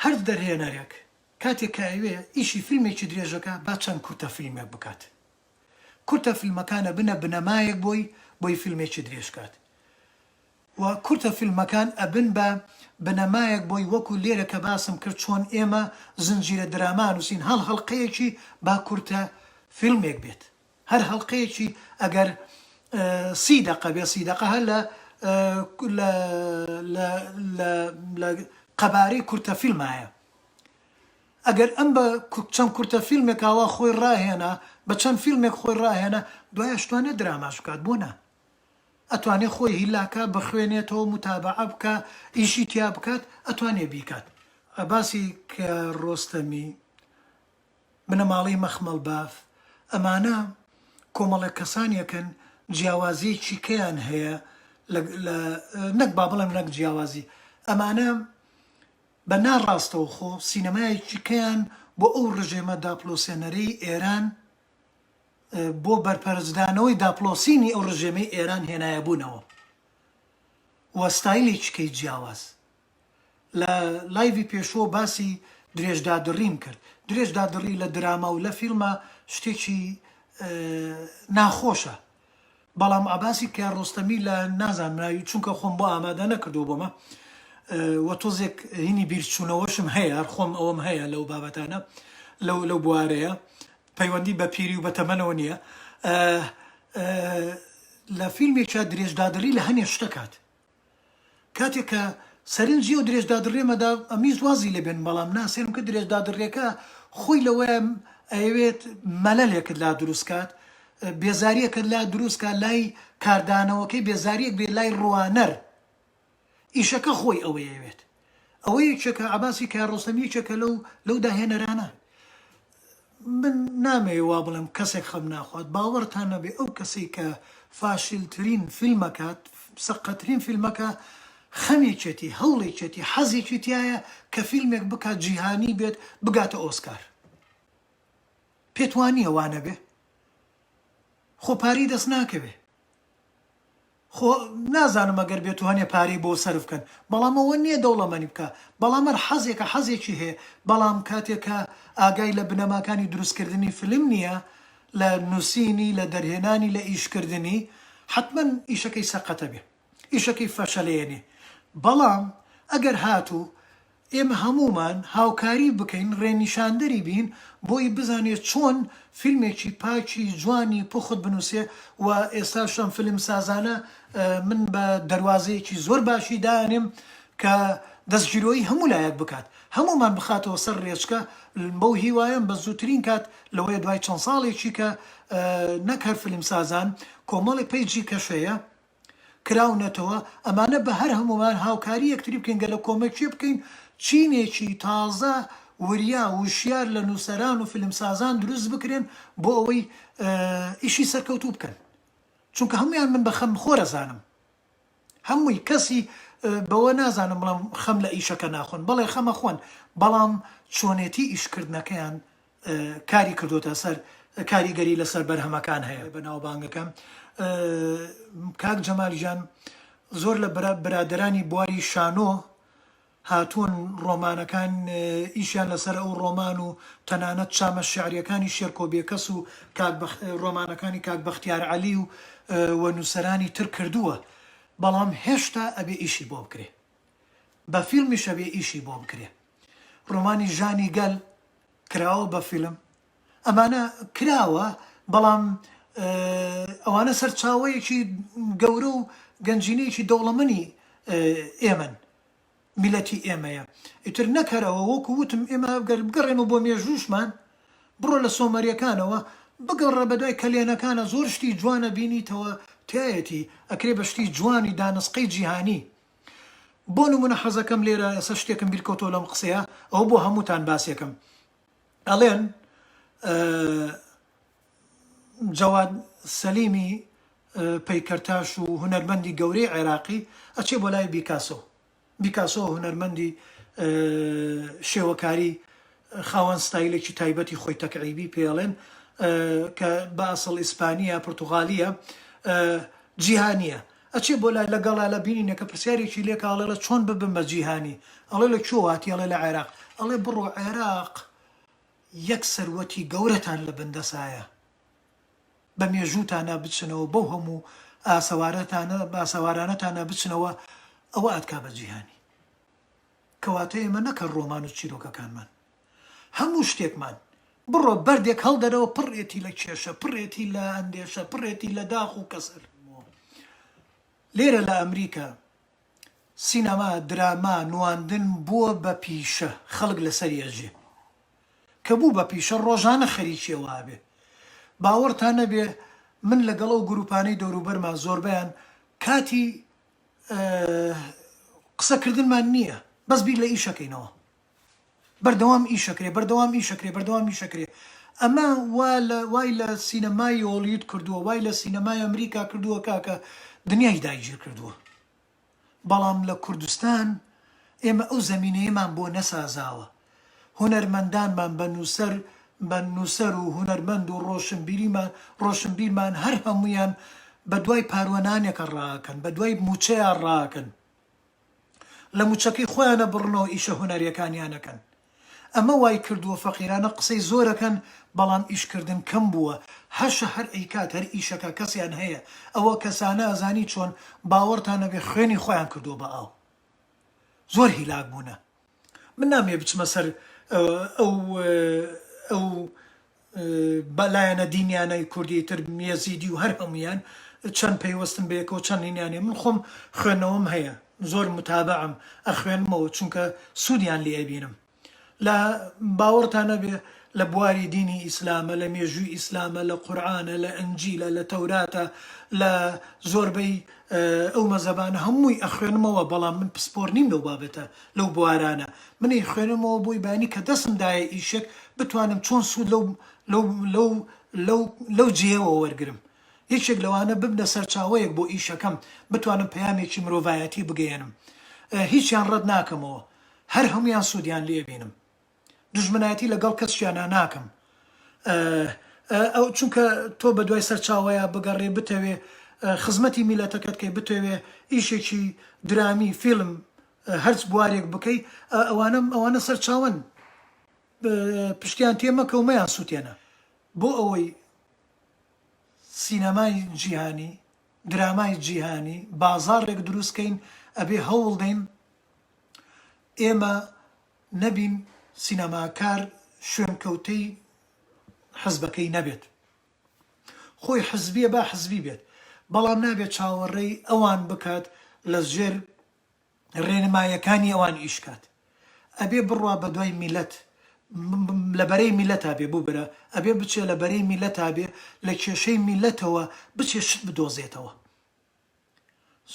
هەر دەرهێنەرێک کاتێک کاوێ ئیشی فیلمێکی درێژەکە با چەند کورتە فیلمێک بکات کورتە فیلمەکانە بنە بنەمایەک بۆی فیلمێکی درێژکات و کورتە فیلمەکان ئەبن بە بنەمایەک بۆی وەکو لێرە کە باسم کرد چۆن ئێمە زنجیرە دراما نووسین هەڵقەیەکی با کورتە فیلمێک بێت هەر هەڵقەیەکی ئەگەر 30 دقە بێ 30 دقە هەر لە قەبارەی کورتە فیلمایە ئەگەر ئەم بە چەند کورتە فیلمێکاوە خۆی ڕاهێنا بە چەند فیلمێک خۆی ڕاهێنا دوای ئەشتوانێت دراماش بکات بۆ نا ئەتوانێت خۆی هیلاکە بخوێنێتەوە متابعە بکە ئیشی تیا بکات ئەتوانێت بیکات باسی کە ڕۆستەمی بنەماڵەی مەخمەڵ باف ئەمانە کۆمەڵێک کەسانیەکەن جیاوازیی کەیان هەیە نەک با بڵێم نەک جیاوازی ئەمانە بە ناڕاستەوە خۆ سینەمایەکی کەیان بۆ ئەو ڕژێمە داپلۆسێنەرەی ئێران بۆ بەرپەرزدانەوەی داپلۆسینی ئەو ڕژێمەی ئێران هێنایە بوونەوە وە ستایلێکیکەی جیاواز لە لایڤی پێشوە باسی درێژدادڕیم کرد درێژدادڕی لە دراما و لە فیلمە شتێکی ناخۆشە بەڵام ئاباسی کە ڕۆستەمی لە نازانراوی چونکە خۆم بۆ ئامادە نەکردو بۆمە وە تۆزێک هینی بیرچوونەوەشم هەیە هەر خۆم ئەوەم هەیە لەو بابەتانە لەو بوارەیە پەیوەندی بە پیری و بە تەمەنەوە نییە لە فیلمێکە درێژدادڕی لە هەنێ شتەکات کاتێک کە سەرنجی و درێژدادڕێمەدا ئەمیز وازی لەبێن بەڵام ناسێنم کە درێژدادڕێکە خۆی لەوەیە ئەوێت مەلەلێکت لا دروستکات بێزاریەکەت لا دروستکە لای کاردانەوەکەی بێزاریەک بێ لای ڕوانەر ئیشەکە خۆی ئەوەیەوێت ئەوەیە چێکە عباسی کارڕۆستەمی چێکە لەو داهێنەرانە من نامەوێ وا بڵێم کەسێک خەم ناخوات باوەڕتان نەبێ ئەو کەسێک کە فاشلترین فیلمەکات سەقەترین فیلمەکە خەمێکێتی هەوڵێکێتی حەزێکی تایە کە فیلمێک بکات جیهانی بێت بگاتە ئۆسکار پێتوانیە وانە بێ خۆ پاری دەست ناکەوێ خۆ نازانم ئەگەر بێتوانێ پارەی بۆ سەرف بکەن بەڵام ئەوە نییە دەوڵەمەنی بکە بەڵام هەر حەزێکی هەیە بەڵام کاتێکە ئاگای لە بنەماکانی دروستکردنی فیلم نییە لە نووسینی لە دەرهێنانی لە ئیشکردنی حتمما ئیشەکەی سەقەتە بێ ئیشەکەی فەشەلێنێ بەڵام ئەگەر هاتوو ئێمە هەمومان هاوکاری بکەین ڕێنیشاندەری بین بۆی بزانێت چۆن فیلمێکی پاکی جوانی پوخت بنووسێ و ئێستاشم فیلم سازانە من بە دەواازەیەکی زۆر باشی دانێم کە دەستگیرۆی هەموو لایەک بکات هەمومان بخاتەوە سەر ڕێچکە بەو هیوایەم بە زووترین کات لەوەیە دوای چەند ساڵێکی کە نەک هەر فیلم سازان کۆمەڵێک پێیجی کەشەیە کراونەتەوە ئەمانە بە هەر هەمومان هاوکاری یەکتری بکەین گە لە کۆمەکی بکەین چینێکی تازە وریا وشیار لە نووسەران و فیلمسازان دروست بکرێن بۆ ئەوەی ئیشی سەرکەوتوو بکەن چونکە هەمویان من بە خەم خۆرەزانم هەمووی کەسی بەوە نازانم بڵام خەم لە ئیشەکە ناخۆن بەڵێ خەمە خۆن بەڵام چۆنێتی ئیشکردنەکەیان کاری کردوتە سەر کاریگەری لەسەر بەرهەمەکان هەیە بەناوبانگەکەم کاک جەمالیجان زۆر لە برادرانی بواری شانۆ هاتوون ڕۆمانەکان ئیشیان لەسەر ئەو ڕۆمان و تەنانەت چامە شعریەکانی شێرکۆبێکەس و ڕۆمانەکانی کاک بەختیار عەلی و نووسەرانی تر کردووە بەڵام هێشتا ئەبێ ئیشی بۆ بکرێ بە فیلمیش ئەبێ ئیشی بۆ بکرێ ڕۆمانی ژانی گەل کراوە بە فیلم ئەمانە کراوە بەڵام ئەوانە سەرچاوەیەکی گەورە و گەنجینەیەکی دەوڵەمەنی ئێمەن میلەتی ئێمەیە ئیتر نەکەرەوە وەکو وتم ئێمە بگەڕێنەوە بۆ مێژووشمان بڕۆ لە سۆمەریەکانەوە بگەڕە بەدوای کەلێنەکانە زۆر شتی جوانە بینیتەوە تایەتی ئەکرێ بە شتی جوانی دانسقەی جیهانی بۆ نمونە حەزەکەم لێرە ئێستا شتێکم بیرکەوتۆ لەم قسەیە ئەوە بۆ هەمووتان باسێکم ئەڵێن جەواد سەلیمی پەیکەرتاش و هونەرمەندی گەورەی عێراقی ئەچێ بۆ لای بیکاسۆ هونەرمەندی شێوەکاری خاوەن ستایلێکی تایبەتی خۆی تەکعیبی پێڵێن کە بە ئەسڵ ئیسپانیە پورتوغالیە جیهانیە ئەچێ بۆ لای لەگەڵا لە بینینەکە پرسیارێکی لێکاڵێ لە چۆن ببم بە جیهانی ئەڵێ لە کوێ هاتی ئەڵێ لە عێراق ئەڵێ بڕۆ عێراق یەک سەروەتی گەورەتان لە بەندەسایە بە مێژووتانە بچنەوە بەو هەموو ئاسەوارانەتانە بچنەوە ئەوە ئەتکا بە جیهانی کەواتە ئێمە نەکە ڕۆمان و چیرۆکەکانمان هەموو شتێکمان بڕۆ بەردێک هەڵدەرەوە پڕێتی لە کێشە پڕێتی لە ئەندێشە پڕێتی لە داخ و کەسەر لێرە لە ئەمریکا سینەما دراما نواندن بووە بە پیشە خەڵک لەسەر ئێژێ کە بوو بە پیشە ڕۆژانە خەریکیەوە بێ باوەڕتان نەبێ من لەگەڵ ئەو گروپانەی دەوروبەرمان زۆربیان کاتی قسەکردنمان نییە بەس بیر لە ئیشەکەینەوە بەردەوام ئیشەکرێ بەردەوام ئیشەکرێ بەردەوام ئیشەکرێ ئەمە وای لە سینەمای هۆلیوود کردووە وای لە سینەمای ئەمریکا کردووە کاکە دنیای داگیر کردووە بەڵام لە کوردستان ئێمە ئەو زەمینەیەمان بۆ نەسازاوە هونەرمەندانمان بە نووسەر و هونەرمەند و ڕۆشنبیرمان هەر هەمویان بە دوای پاروەنانێکە ڕاکەن بە دوای موچەیان ڕاکەن لە موچەکەی خۆیانە بڕنەوە ئیشە هونەریەکانیانەکەن ئەمە وای کردووە فەقیرانە قسەی زۆرەکەن بەڵام ئیشکردن کەم بووە هەشە هەر ئەیکات هەر ئیشەکە کەسیان هەیە ئەوە کەسانە ئەزانی چۆن باوەڕتانە بێ خوێنی خۆیان کردووە بە ئاو زۆر هیلاک بوونە من نامێ بچمە سەر ئەو بەلایەنە دینیانەی کوردی تر مێزیدی و هەر هەمویان چەند پەیوەستم بەیەکەوە چەند هینیانێ من خۆم خوێنەوەم هەیە زۆر متابعم ئەخوێنمەوە چونکە سوودیان لێ ئەبینم لە باوەڕتانە بێ لە بواری دینی ئیسلامە لە مێژووی ئیسلامە لە قورعانە لە ئەنجیلە لە تەوراتە لە زۆربەی ئەو مەزەبانە هەمووی ئەخوێنمەوە بەڵام من پسپۆر نیم لەو بابەتە لەو بوارانە منی خوێنمەوە بۆی بانی کە دەستمدایە ئیشێک بتوانم چۆن سوود لەو جێەوە وەرگرم یەکێک لەوانە ببنە سەرچاوەیەک بۆ ئیشەکەم بتوانم پەیامێکی مرۆڤایەتی بگەێنم هیچیان ڕەت ناکەمەوە هەر هەمویان سوودیان لێ بینم دژمنایەتی لەگەڵ کەسیانە ناکەم ئەو چونکە تۆ بە دوای سەرچاوەیە بگەڕێ بتەوێ خزمەتی میلەتەکەت کەی بتەوێ ئیشێکی درامی فیلم هەرچ بوارێک بکەی ئەوانە سەرچاوەن پشتیان تێمەکە و مەیان سووتێنە بۆ ئەوەی سینەمای جیهانی درامای جیهانی بازارێک دروستکەین ئەبێ هەوڵدەین ئێمە نەبین سینەماکار شوێنکەوتەی حزبەکەی نەبێت خۆی حزبیە با حزبی بێت بەڵام نابێت چاوەڕێی ئەوان بکات لە ژێر ڕێنمایەکانی ئەوان ئیشکات ئەبێ بڕوا بە دوای میلەت لە بەرەی میلەتا بێ بوو برە ئەبێ بچێ لە بەرەی میلەتا بێ لە کێشەی میلەتەوە بچێ شت بدۆزێتەوە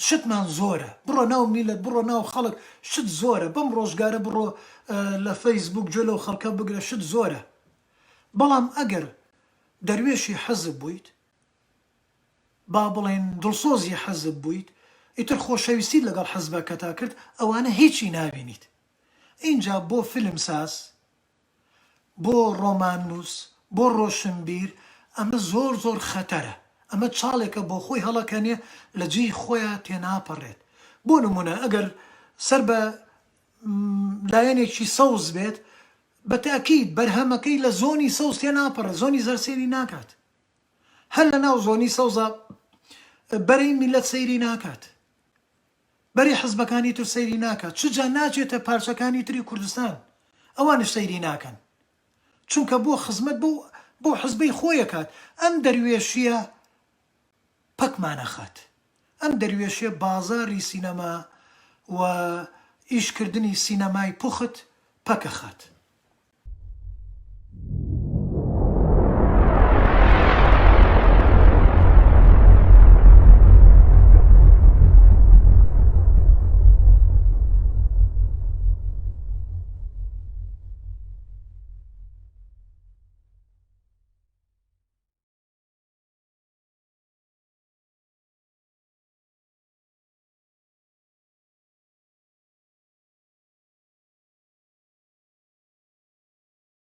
شتمان زۆرە بڕۆ ناو میلەت بڕۆ ناو خەڵک شت زۆرە بەم ڕۆژگارە بڕۆ لە فەیسبوک جۆ لەو خەڵکە بگرە شت زۆرە بەڵام ئەگەر دەروێشی حەزب بوویت با بڵێن دڵسۆزی حەزب بوویت ئیتر خۆشەویستی لەگەڵ حەزبەکەتا کرد ئەوانە هیچی نابینیت اینجا بۆ فیلمساز بۆ ڕۆماننووس بۆ ڕۆشنبیر ئەمە زۆر خەتەرە ئەمە چاڵێکە بۆ خۆی هەڵەکەنێ لە جێی خۆیان تێناپەڕێت بۆ نمونە ئەگەر سەر بە لایەنێکی سەوز بێت بە تاکید بەرهەمەکەی لە زۆنی سەوز تێناپەڕێت زۆنی زەرسێری ناکات هەر لە ناو زۆنی سەوزە بەرەی میلەت سەیری ناکات بەری حزبەکانی تر سەیری ناکات چجا ناچێتە پارچەکانی تری کوردستان ئەوانش سەیری ناکەن چونکە بۆ خزمەت بۆ حزبەی خۆیەکات ئەم دەروێشیە پەکمانەخات ئەم دەروێشیە بازاری سینەما و ئیشکردنی سینەمای پوخت پەکەخات